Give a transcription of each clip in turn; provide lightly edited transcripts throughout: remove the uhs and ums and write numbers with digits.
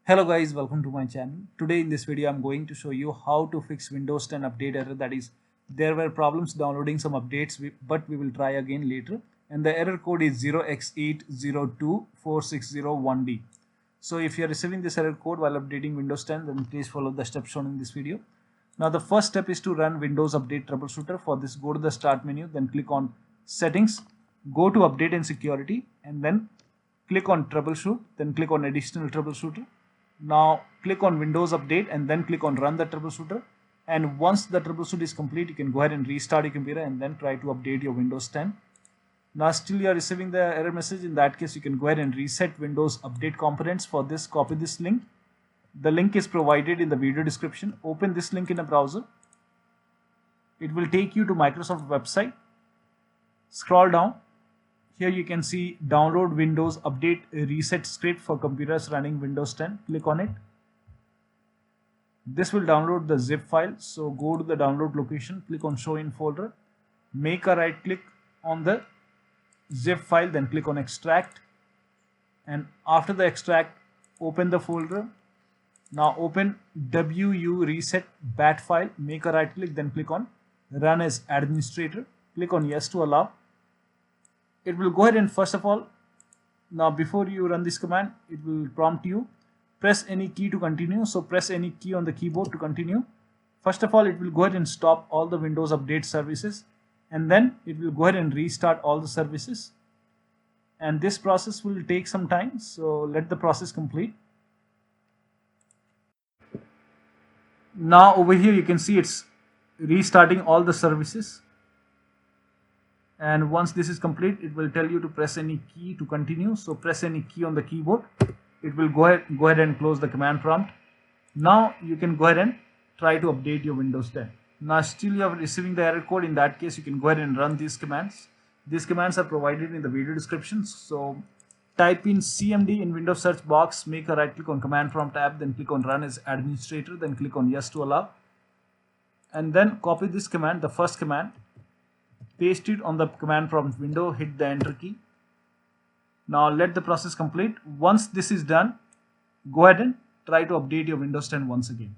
Hello guys, welcome to my channel. Today in this video I'm going to show you how to fix Windows 10 update error. That is, there were problems downloading some updates but we will try again later, and the error code is 0x8024601d. So if you are receiving this error code while updating Windows 10, then please follow the steps shown in this video. Now the first step is to run Windows Update Troubleshooter. For this, go to the Start menu, then click on Settings, go to Update and Security, and then click on Troubleshoot, then click on Additional Troubleshooter. Now click on Windows Update and then click on Run the Troubleshooter, and once the troubleshoot is complete, you can go ahead and restart your computer and then try to update your Windows 10. Now still you are receiving the error message. In that case, you can go ahead and reset Windows Update components. For this, copy this link. The link is provided in the video description. Open this link in a browser. It will take you to Microsoft website. Scroll down. Here you can see download Windows Update Reset script for computers running Windows 10. Click on it. This will download the zip file. So go to the download location, click on show in folder, make a right click on the zip file, then click on extract, and after the extract, open the folder. Now open WU reset bat file, make a right click, then click on run as administrator. Click on yes to allow. It will go ahead and first of all, now before you run this command, it will prompt you, press any key to continue. So press any key on the keyboard to continue. First of all, it will go ahead and stop all the Windows Update services, and then it will go ahead and restart all the services. And this process will take some time, so let the process complete. Now over here you can see it's restarting all the services. And once this is complete, it will tell you to press any key to continue. So press any key on the keyboard. It will go ahead and close the command prompt. Now you can go ahead and try to update your Windows 10. Now still you are receiving the error code. In that case, you can go ahead and run these commands. These commands are provided in the video description. So type in CMD in Windows search box, make a right click on command prompt tab, then click on run as administrator, then click on yes to allow. And then copy this command, the first command, paste it on the command prompt window, hit the enter key. Now let the process complete. Once this is done, go ahead and try to update your Windows 10 once again.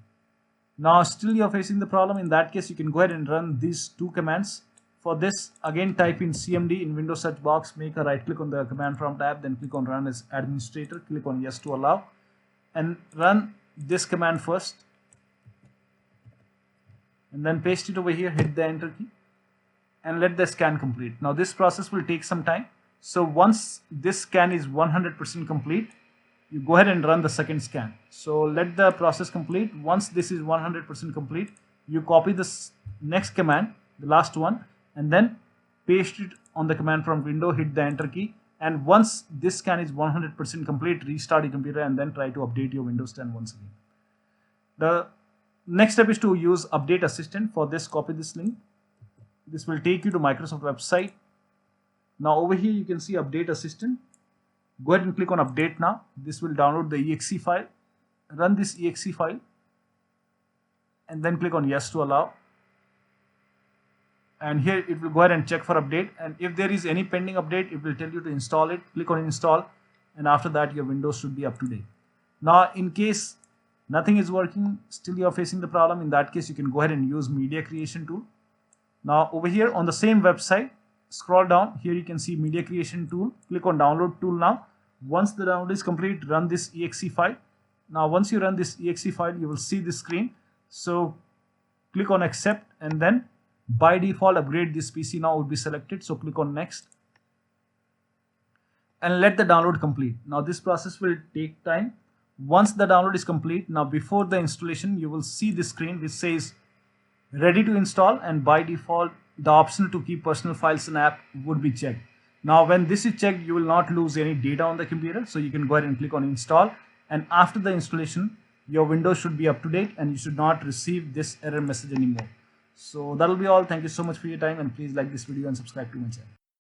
Now still you are facing the problem. In that case, you can go ahead and run these two commands. For this, again type in CMD in Windows search box, make a right click on the command prompt tab, then click on run as administrator, click on yes to allow, and run this command first, and then paste it over here, hit the enter key, and let the scan complete. Now this process will take some time. So once this scan is 100% complete, you go ahead and run the second scan. So let the process complete. Once this is 100% complete, you copy this next command, the last one, and then paste it on the command prompt window, hit the enter key, and once this scan is 100% complete, restart your computer and then try to update your Windows 10 once again. The next step is to use Update Assistant. For this, copy this link. This will take you to Microsoft website. Now over here you can see Update Assistant. Go ahead and click on Update now. This will download the exe file. Run this exe file and then click on yes to allow. And here it will go ahead and check for update, and if there is any pending update, it will tell you to install it. Click on install, and after that your Windows should be up to date. Now in case nothing is working, still you are facing the problem, in that case you can go ahead and use media creation tool. Now over here on the same website, scroll down. Here you can see media creation tool. Click on download tool now. Once the download is complete, run this exe file. Now once you run this exe file, you will see this screen. So click on accept, and then by default upgrade this PC now would be selected. So click on next and let the download complete. Now this process will take time. Once the download is complete, now before the installation, you will see this screen which says ready to install, and by default the option to keep personal files and app would be checked. Now when this is checked, you will not lose any data on the computer, so you can go ahead and click on install, and after the installation your Windows should be up to date and you should not receive this error message anymore. So that will be all. Thank you so much for your time, and please like this video and subscribe to my channel.